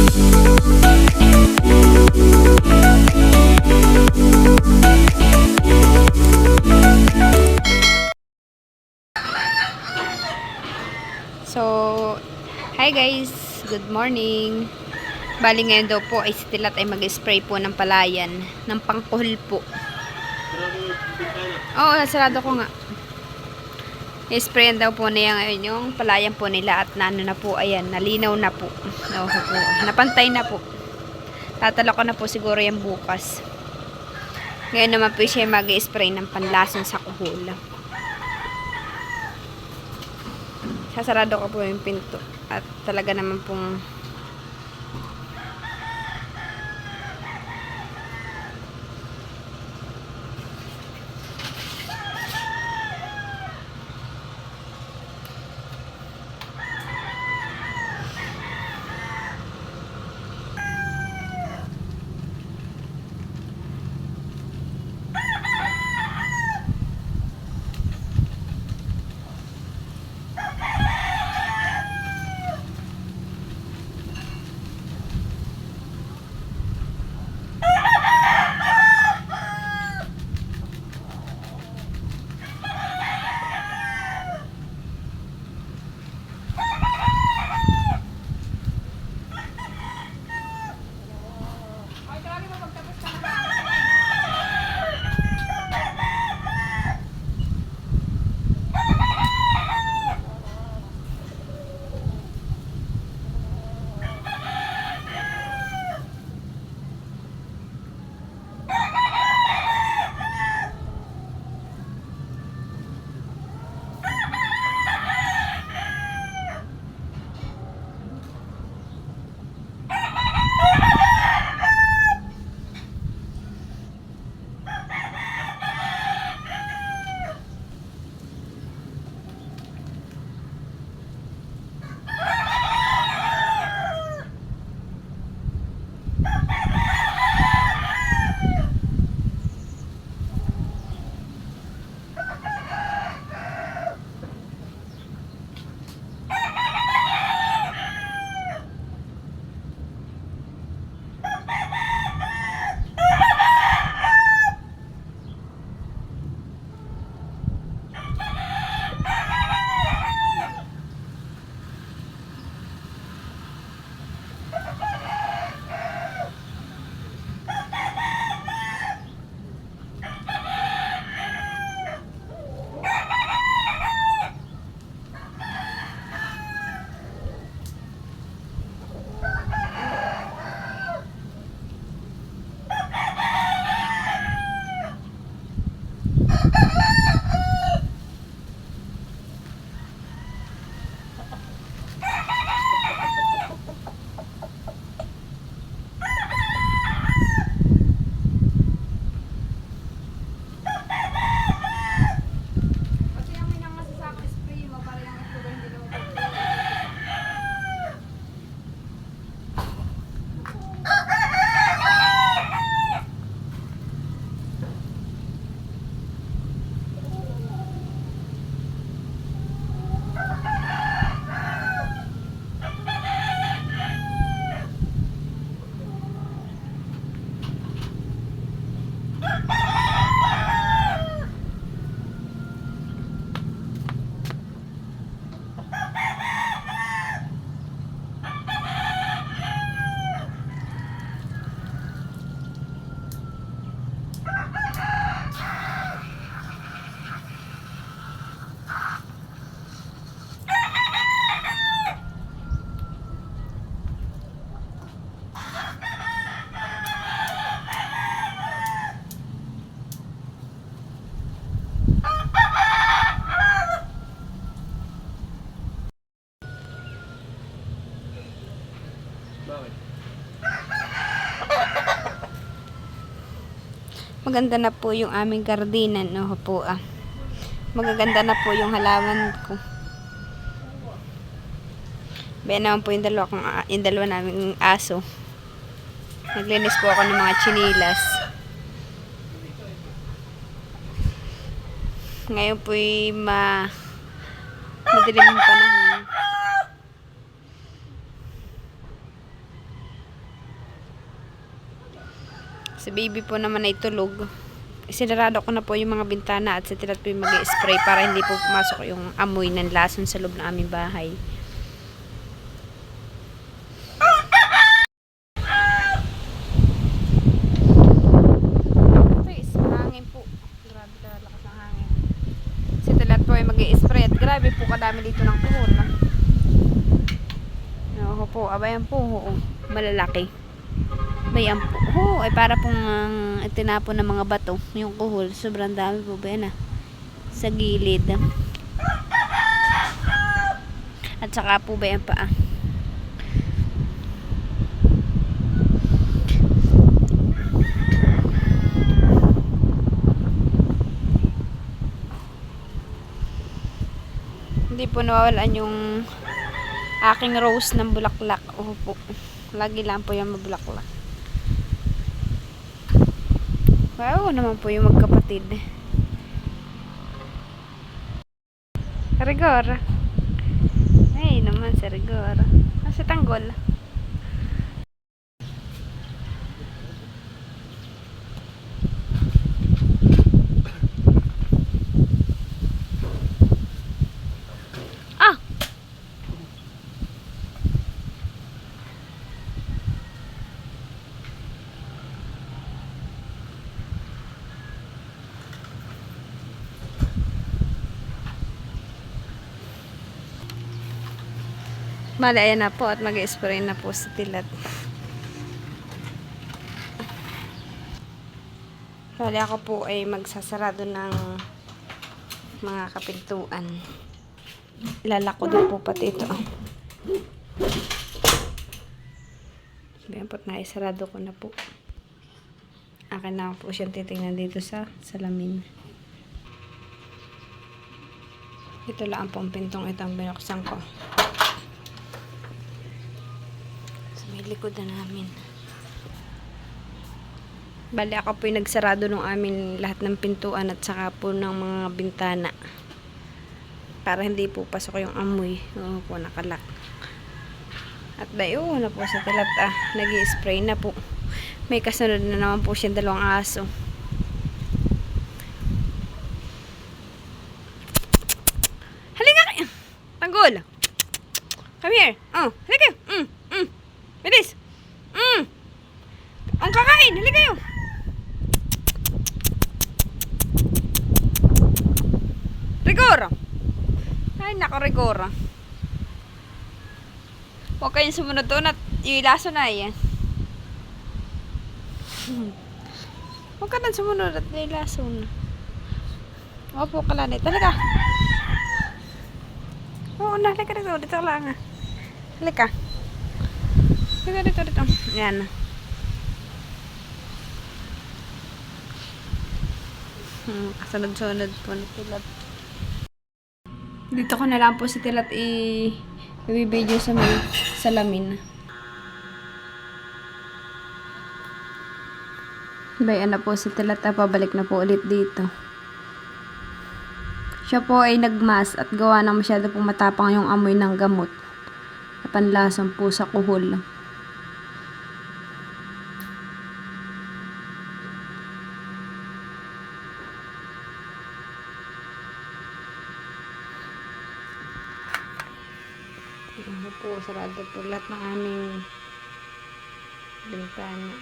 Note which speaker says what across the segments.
Speaker 1: So, hi guys! Good morning! Bali ngayon daw po ay si Tilat ay mag-spray po ng palayan ng pangkuhol po. Oo, sarado ko nga. I-sprayan daw po niya ngayon yung palayan po nila at na ano na po, ayan, nalinaw na po. No, po. Napantay na po. Tatala ko na po siguro yung bukas. Ngayon naman po siya mag-spray ng panlason sa kuhol. Sasarado ko po yung pinto at talaga naman pong maganda na po yung aming gardinan, no po ah. Magaganda na po yung halaman ko. Bayan naman po yung dalawa naming aso. Naglinis po ako ng mga chinilas. Ngayon po yung madilim yung panahon. Si baby po naman ay tulog. Sinarado ko na po yung mga bintana at si Tilat po yung mag-spray para hindi po pumasok yung amoy ng lason sa loob ng aming bahay. Hangin po. Grabe na lakas ng hangin. Si Tilat po ay mag-spray at grabe po kadami dito ng kuhol. Oo po, abayan po. Oo, malalaki. Bayan po. Oo, ay para pong tinapon ng mga bato. Yung kuhol, sobrang dami po ba yan sa gilid. At saka po ba yan pa hindi po nawawalan yung aking rose ng bulaklak. Oo po. Lagi lang po yan mabulaklak. Wow naman po yung magkapatid. Rigor. Ay naman si Rigor. Si Tanggol. Ah! Bale, ayan na po at mag-spray na po si Tilat. Bale, ako po ay magsasarado ng mga kapintuan. Ilalako din po pati ito. Ayan po, naisarado ko na po. Akin na po siyang titingnan dito sa salamin. Ito lang ang pintong itong binuksan ko. May likod na namin. Bali ako po yung nagsarado ng amin lahat ng pintuan at saka po ng mga bintana. Para hindi po pasok yung amoy. Oo po, nakalak. At bayo na po sa Tilat nag-i-spray na po. May kasunod na naman po siyang dalawang aso. Halika kayo! Tanggol! Come here! Oh, halika kayo! Bilis! Ang kakain! Halika kayo! Rigor! Ay, nako Rigor. Huwag kayong sumunod doon at ilaso na yan. Huwag ka nang sumunod at ilaso na. Opo, kalanit. Halika! Oo na, halika dito. Dito ka lang halika. Dito. Yan. Kasunod-sunod po ni Tilat. Dito ko na lang po si Tilat i-video sa may salamin. Bayan na po si Tilat. Pabalik na po ulit dito. Siya po ay nagmas at gawa na masyado pong matapang yung amoy ng gamot. Panlasang po sa kuhol. Ano po, sarado po lahat ng aming bintana.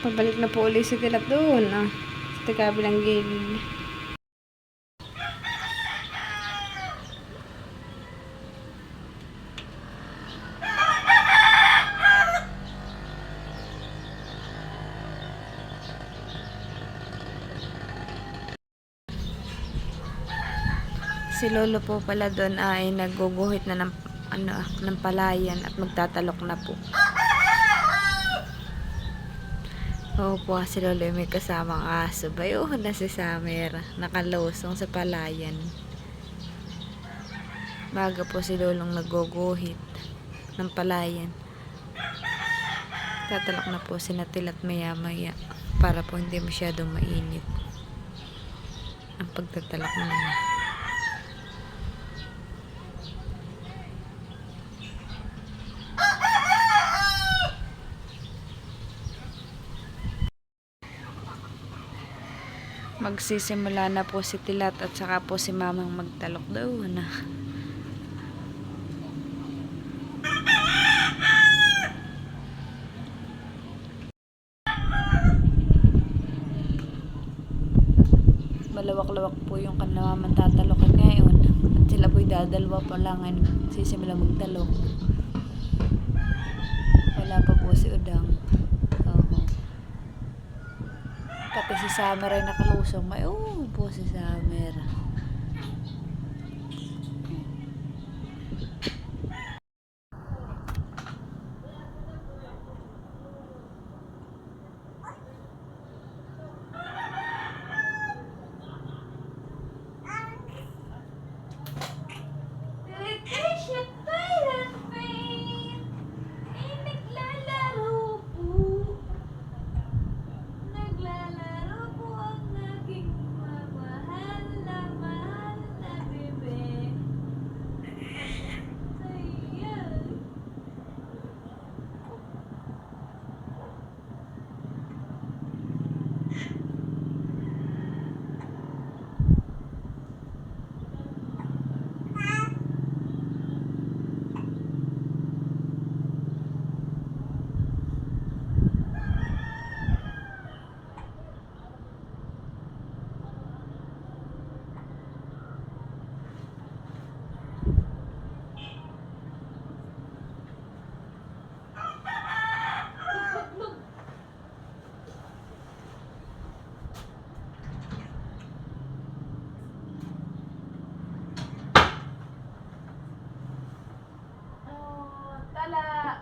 Speaker 1: Pabalik na po ulit si Tilat doon. Sa kabilang gilid. Si lolo po pala doon ay naguguhit na ng palayan at magtatalok na po. Oo po, si lolo ay may kasamang aso. Bayuhan na si Summer. Nakalusong sa palayan. Baga po si lolong naguguhit ng palayan. Tatalok na po si Natilat maya maya para po hindi masyadong mainit ang pagtatalok na niya. Magsisimula na po si Tilat at saka po si Mamang magtalok daw na. Malawak-lawak po yung kanilang tatalokan ngayon at sila po'y dadalwa pa lang ngayon sisimula magtalok. Wala pa po si Udang. Pati si Summer ay nakalusong. May po si Summer. Tala!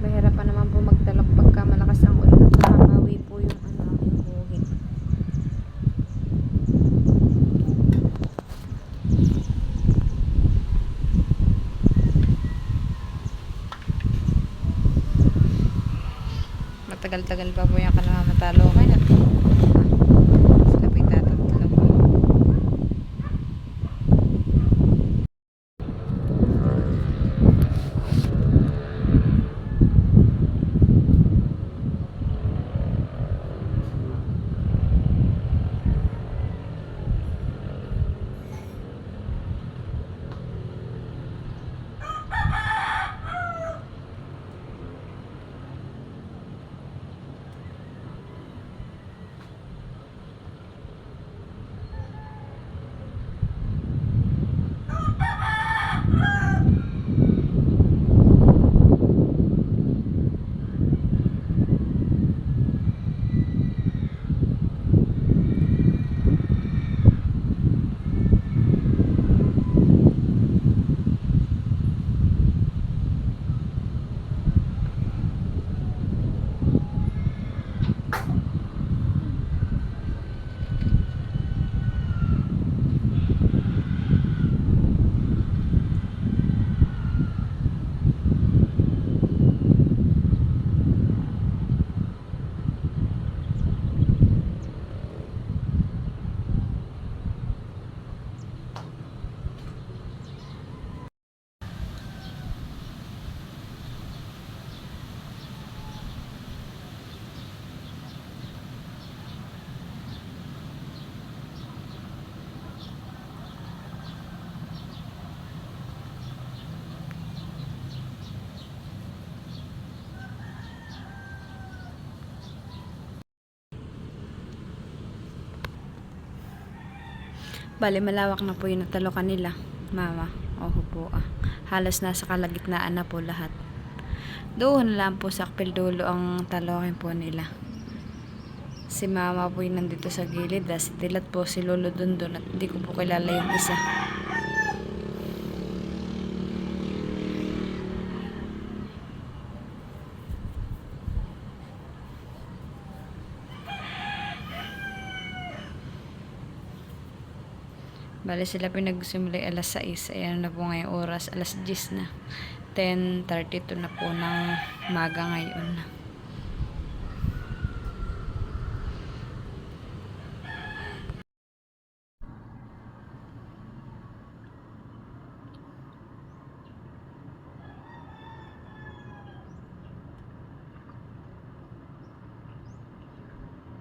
Speaker 1: Mahirapan naman po magtalok pagka malakas ang ulan at nakakawi po yung yung buhit. Matagal-tagal pa po yung kanilang matalokan at sila po'y tatatlo. Bali, malawak na po yung natalokan nila, mama. Oho po ah. Halos nasa kalagitnaan na po lahat. Doon lang po sa dulo ang talokin po nila. Si mama po yung nandito sa gilid. Si Tilat po, si Lolo dun at hindi ko po kilala yung isa. Bale sila pinagsimulay alas 6. Ayan na po ngayong oras. Alas 10 na. 10:32 na po ng maga ngayon.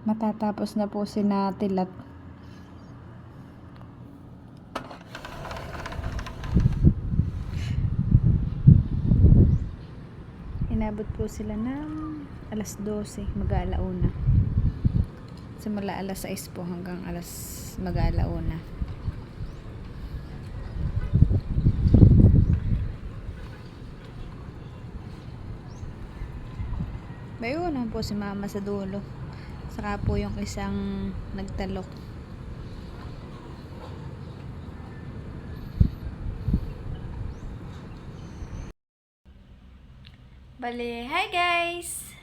Speaker 1: Matatapos na po si Tilat. Inabot po sila ng alas 12, mag-aalauna. Simula alas 6 po hanggang mag-aalauna. Bayunan po si mama sa dulo. Saka po yung isang nagtalok. Bali, hi guys!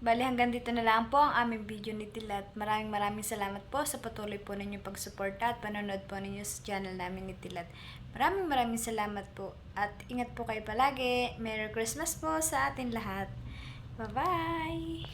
Speaker 1: Bali, hanggang dito na lang po ang aming video ni Tilat. Maraming salamat po sa patuloy po ninyong pagsuporta at panonood po ninyo sa channel namin ni Tilat. Maraming salamat po. At ingat po kayo palagi. Merry Christmas po sa atin lahat. Bye-bye!